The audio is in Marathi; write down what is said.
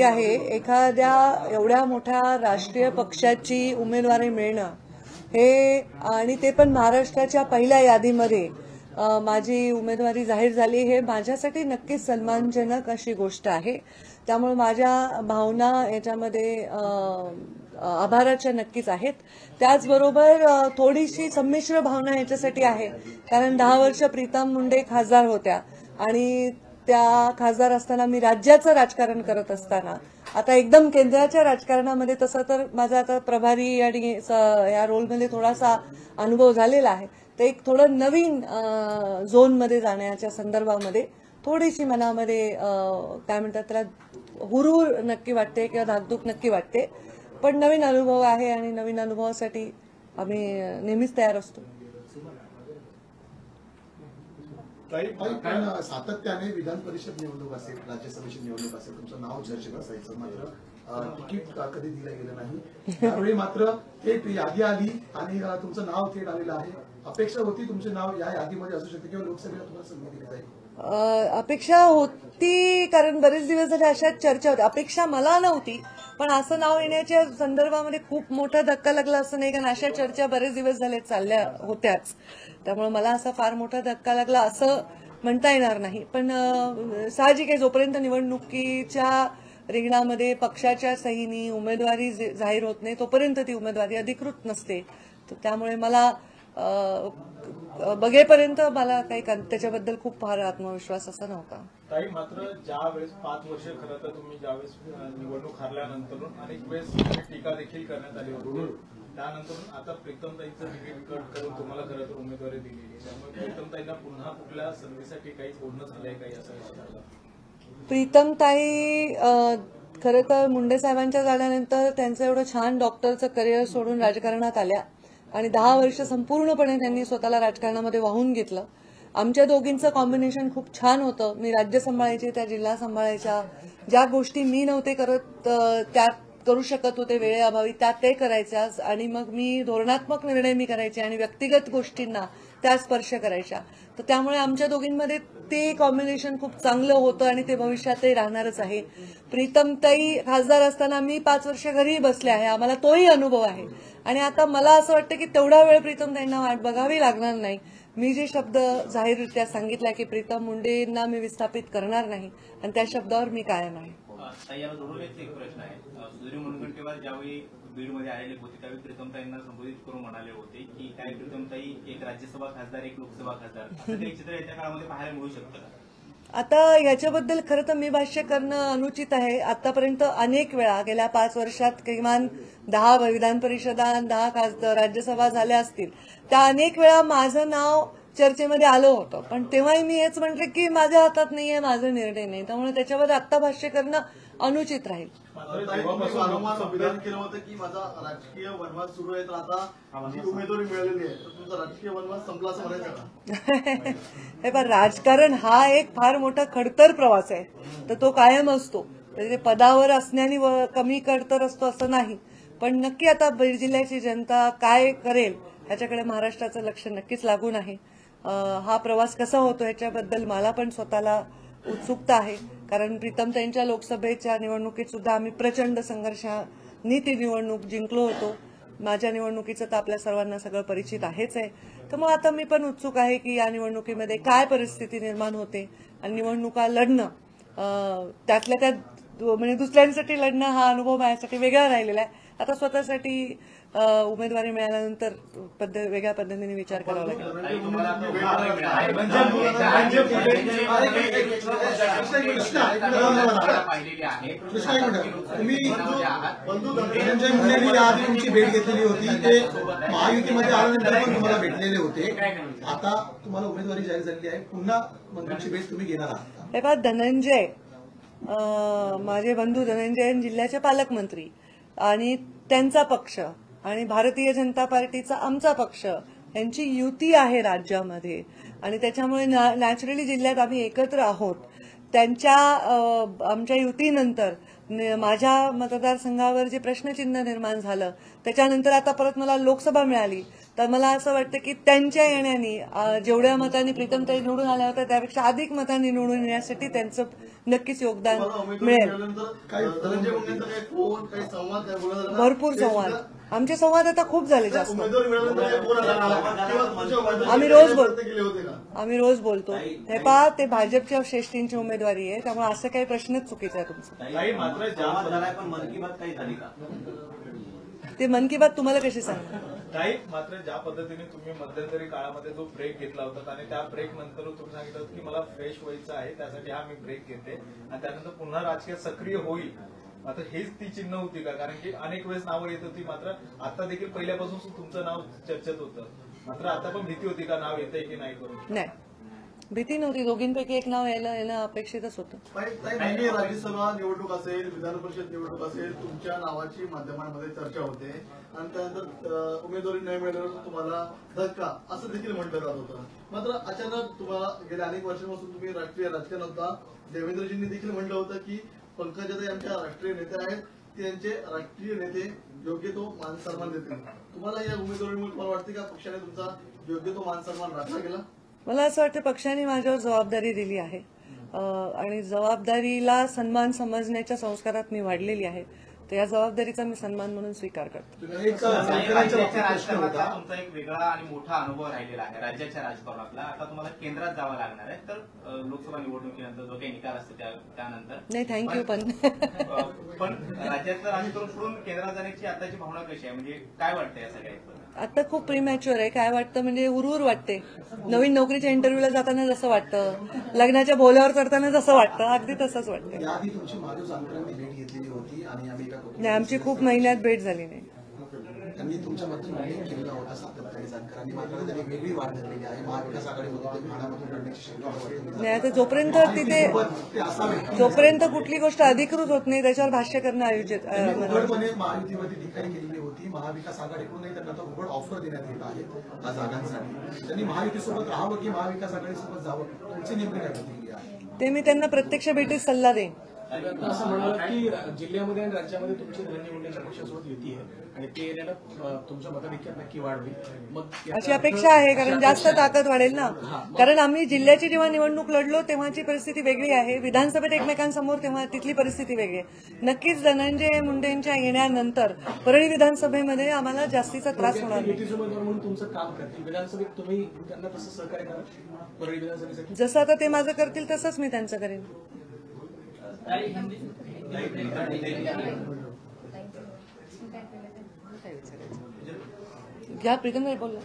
माहिती आहे, एखाद्या एवढ्या मोठ्या राष्ट्रीय पक्षाची उमेदवारी मिळणं हे आणि ते पण महाराष्ट्राच्या पहिल्या यादीमध्ये माझी उमेदवारी जाहीर झाली हे माझ्यासाठी नक्कीच सन्मानजनक अशी गोष्ट आहे. त्यामुळे माझ्या भावना याच्यामध्ये आभाराच्या नक्कीच आहेत. त्याचबरोबर थोडीशी संमिश्र भावना याच्यासाठी आहे, कारण 10 वर्ष प्रीतम मुंडे खासदार होत्या आणि त्या खासदार असताना मी राज्याचं राजकारण करत असताना आता एकदम केंद्राच्या राजकारणामध्ये तसं तर माझा आता प्रभारी आणि या रोलमध्ये थोडासा अनुभव झालेला आहे, तर एक थोडं नवीन झोनमध्ये जाण्याच्या संदर्भामध्ये थोडीशी मनामध्ये काय म्हणतात त्याला हुरूर नक्की वाटते किंवा धाकधूक नक्की वाटते. पण नवीन अनुभव आहे आणि नवीन अनुभवासाठी आम्ही नेहमीच तयार असतो. पण सातत्याने विधान परिषद निवडणूक असेल, राज्यसभेची निवडणूक असेल, तुमचं नाव चर्चेत असायचं, मात्र तिकीट कधी दिलं गेलं नाही. त्यावेळी मात्र थेट यादी आली आणि तुमचं नाव थेट आलेलं आहे. अपेक्षा होती तुमचे नाव या यादीमध्ये असू शकते किंवा लोकसभेला तुम्हाला संधी दिली जाईल? अपेक्षा होती, कारण बरेच दिवस झाले अशाच चर्चा होत्या. अपेक्षा मला नव्हती, पण असं नाव येण्याच्या संदर्भामध्ये खूप मोठा धक्का लागला असं नाही, कारण अशा चर्चा बरेच दिवस झाले चालल्या होत्याच. त्यामुळे मला असा फार मोठा धक्का लागला असं म्हणता येणार नाही. पण साहजिक आहे, जोपर्यंत निवडणुकीच्या रिंगणामध्ये पक्षाच्या सहीनी उमेदवारी जाहीर होत नाही तोपर्यंत ती उमेदवारी अधिकृत नसते. त्यामुळे मला बघेपर्यंत मला काही त्याच्याबद्दल खूप फार आत्मविश्वास असा नव्हता. ताई, मात्र ज्या वेळेस 5 वर्ष खरं तर तुम्ही ज्यावेळेस निवडणूक हरल्यानंतर अनेक वेळेस टीका देखील करण्यात आली होती, त्यानंतर आता प्रीतमताईंचं तिकीट कट करून तुम्हाला खरं तर उमेदवारी दिलेली आहे, त्यामुळे प्रीतमताईंना पुन्हा कुठल्या संधीसाठी काही बोलणं झालंय काही असं विचारलं? प्रीतमताई खरं तर मुंडे साहेबांच्या झाल्यानंतर त्यांचं एवढं छान डॉक्टरचं करिअर सोडून राजकारणात आल्या आणि 10 वर्ष संपूर्णपणे त्यांनी स्वतःला राजकारणामध्ये वाहून घेतलं. आमच्या दोघींचं कॉम्बिनेशन खूप छान होतं. मी राज्य सांभाळायचे, त्या जिल्हा सांभाळायच्या. ज्या गोष्टी मी नव्हते करत त्या करू शकत होते वेळेअभावी, त्या ते करायच्या आणि मग मी धोरणात्मक निर्णय मी करायचे आणि व्यक्तिगत गोष्टींना त्या स्पर्श करायच्या. तर त्यामुळे आमच्या दोघींमध्ये ते कॉम्बिनेशन खूप चांगलं होतं आणि ते भविष्यातही राहणारच आहे. प्रीतमताई खासदार असताना मी 5 वर्ष घरी बसले आहे, आम्हाला तोही अनुभव आहे आणि आता मला असं वाटतं की तेवढा वेळ प्रीतमताईंना वाट बघावी लागणार नाही. मी जे शब्द जाहीररित्या सांगितला की प्रीतम मुंडेंना मी विस्थापित करणार नाही आणि त्या शब्दावर मी कायम आहे. याला जोडूनच एक प्रश्न आहे. सुधीर मुनगंटीवार ज्यावेळी बीडमध्ये आलेले होते त्यावेळी प्रीतमताईंना संबोधित करून म्हणाले होते की काय प्रीतमताई एक राज्यसभा खासदार, एक लोकसभा खासदार, असं काही चित्र येत्या काळामध्ये पाहायला मिळू शकतं का? आता याच्याबद्दल खरं तर मी भाष्य करणं अनुचित आहे. आतापर्यंत अनेक वेळा गेल्या 5 वर्षात किमान 10 विधान परिषदा, 10 खासदार राज्यसभा झाल्या असतील. त्या अनेक वेळा माझं नाव चर्चेमध्ये आलं होतं, पण तेव्हाही मी हेच म्हटलं की माझ्या हातात नाहीये, माझा निर्णय नाही, त्यामुळे त्याच्यावर आता भाष्य करणं अनुचित राहील. विधान केलं होतं की माझा राजकीय वनवास सुरू आहे, तर आता जी उमेदवारी मिळालेली आहे तर तुमचा राजकीय वनवास संपला असं म्हणायचं का? हे पण राजकारण हा एक फार मोठा खडतर प्रवास आहे, तर तो कायम असतो. म्हणजे पदावर असण्याने कमी खडतर असतो असं नाही. पण नक्की आता बीड जिल्ह्याची जनता काय करेल ह्याच्याकडे महाराष्ट्राचं लक्ष नक्कीच लागून आहे. हा प्रवास कसा होतो ह्याच्याबद्दल मला पण स्वतःला उत्सुकता आहे, कारण प्रीतमताईंच्या लोकसभेच्या निवडणुकीत सुद्धा आम्ही प्रचंड संघर्षाने ती निवडणूक जिंकलो होतो. माझ्या निवडणुकीचं तर आपल्या सर्वांना सगळं परिचित आहेच आहे. तर मग आता मी पण उत्सुक आहे की या निवडणुकीमध्ये काय परिस्थिती निर्माण होते आणि निवडणुका लढणं त्यातल्या त्यात म्हणजे दुसऱ्यांसाठी लढणं हा अनुभव माझ्यासाठी वेगळा राहिलेला आहे. आता स्वतःसाठी उमेदवारी मिळाल्यानंतर वेगळ्या पद्धतीने विचार करावा लागेल. तुम्ही धनंजय मुंडेंनी याआधी तुमची भेट घेतलेली होती, ते महायुतीमध्ये आल्यानंतर पण तुम्हाला भेटलेले होते. आता तुम्हाला उमेदवारी जाहीर झालेली आहे, पुन्हा तुमची भेट तुम्ही घेणार आहात? हे पहा, धनंजय माझे बंधू धनंजय जिल्ह्याचे पालकमंत्री आणि त्यांचा पक्ष आणि भारतीय जनता पार्टीचा आमचा पक्ष यांची युती आहे राज्यामध्ये आणि त्याच्यामुळे नॅचरली जिल्ह्यात आम्ही एकत्र आहोत. आमच्या युतीनंतर माझ्या मतदारसंघावर जे प्रश्नचिन्ह निर्माण झालं त्याच्यानंतर आता परत मला लोकसभा मिळाली, तर मला असं वाटतं की त्यांच्या येण्याने जेवढ्या मतांनी प्रीतमताई निवडून आल्या होत्या त्यापेक्षा अधिक मतांनी निवडून येण्यासाठी त्यांचं नक्कीच योगदान मिळेल. भरपूर संवाद, आमचे संवाद आता खूप झाले जास्त. आम्ही रोज बोलतो. हे पहा, ते भाजपच्या श्रेष्ठींची उमेदवारी आहे, त्यामुळे असं काही प्रश्नच चुकीचा आहे तुमचा. ताई मात्र ते मन की बात तुम्हाला कशी सांगणार? ताई मात्र ज्या पद्धतीने तुम्ही मध्यंतरी काळामध्ये जो ब्रेक घेतला होता आणि त्या ब्रेक नंतर तुम्ही सांगितलं होतं की मला फ्रेश व्हायचं आहे, त्यासाठी हा मी ब्रेक घेते आणि त्यानंतर पुन्हा राजकीय सक्रिय होईल, मात्र हेच ती चिन्ह होती का? कारण की अनेक वेळेस नावं येत होती, मात्र आता देखील पहिल्यापासून तुमचं नाव चर्चेत होतं, मात्र आता पण भीती होती का नाव येतंय की नाही करून? नाही, भीती नव्हती. दोघींपैकी एक नाव येणं अपेक्षितच होतं. राज्यसभा निवडणूक असेल, विधान परिषद निवडणूक असेल, तुमच्या नावाची माध्यमांमध्ये चर्चा होते आणि त्यानंतर उमेदवारी नाही मिळाल्यावर तुम्हाला धक्का असं देखील म्हटलं जात होतं. मात्र अचानक तुम्हाला गेल्या अनेक वर्षांपासून तुम्ही राष्ट्रीय राजकारण होता, देवेंद्रजींनी देखील म्हटलं होतं की पंकजाताई आमच्या राष्ट्रीय नेते आहेत, त्यांचे राष्ट्रीय नेते योग्य तो मान सन्मान देतील. तुम्हाला या उमेदवारीमुळे तुम्हाला वाटते का पक्षाने तुमचा योग्य तो मान सन्मान राखला गेला? मला असं वाटतं पक्षाने माझ्यावर जबाबदारी दिली आहे आणि जबाबदारीला सन्मान समजण्याच्या संस्कारात मी वाढलेली आहे, तर या जबाबदारीचा मी सन्मान म्हणून स्वीकार करतो. राज्याच्या राजकारणातला तुमचा एक वेगळा आणि मोठा अनुभव राहिलेला आहे राज्याच्या राजकारणातला. आता तुम्हाला केंद्रात जावं लागणार आहे, तर लोकसभा निवडणुकीनंतर जो काही निकाल असतो त्यानंतर. नाही, थँक्यू. पण राज्याचं राजकारण सोडून केंद्रात जाण्याची आताची भावना कशी आहे, म्हणजे काय वाटतं या सगळ्यात? आता खूप प्रीमॅच्युअर आहे. काय वाटतं म्हणजे हुरहुर वाटते. नवीन नोकरीच्या इंटरव्ह्यूला जाताना जसं वाटतं, लग्नाच्या बोल्यावर चढताना जसं वाटतं, अगदी तसंच वाटतं. याआधी तुमची माधव जानकरांनी भेट घेतलेली होती आणि आम्ही नाही, आमची खूप महिन्यात भेट झाली नाही. त्यांनी तुमच्याबद्दल उल्लेख केलेला होता सातत्याने जानकरांनी, मात्र त्यांनी वेगळी वाढ धरलेली आहे. महाविकास आघाडीमध्ये ते ठाण्यामधून लढण्याची शक्यता नाही, आता जोपर्यंत कुठली गोष्ट अधिकृत होत नाही त्याच्यावर भाष्य करणं आयोजित. उघडपणे महायुतीवरती टीकाही केलेली होती. महाविकास आघाडीकडूनही त्यांना आता उघड ऑफर देण्यात येत आहे या जागांसाठी. त्यांनी महायुतीसोबत राहावं की महाविकास आघाडीसोबत जावं, तुमची नेमकी काय प्रतिक्रिया आहे? ते मी त्यांना प्रत्यक्ष भेटीत सल्ला देईन. असं म्हणाल की जिल्ह्यामध्ये आणि राज्यामध्ये तुमची धरणी मुंडेच्या पक्षासोबत युती आहे आणि ते येण्याला तुमच्या मताधिक्यात नक्की वाढ होईल, मग अशी अपेक्षा आहे, कारण जास्त ताकद वाढेल ना. कारण आम्ही जिल्ह्याची जेव्हा निवडणूक लढलो तेव्हाची परिस्थिती वेगळी आहे, विधानसभेत एकमेकांसमोर तेव्हा तिथली परिस्थिती वेगळी आहे. नक्कीच धनंजय मुंडेंच्या येण्यानंतर परळी विधानसभेमध्ये आम्हाला जास्तीचा त्रास होणार नाही. युतीचे उमेदवार म्हणून तुमचं काम करतील विधानसभेत, तुम्ही त्यांना तसं सहकार्य करा परळी विधानसभेसाठी? जसं आता ते माझं करतील तसंच मी त्यांचं करेन. घ्या, प्रीतम बोलला.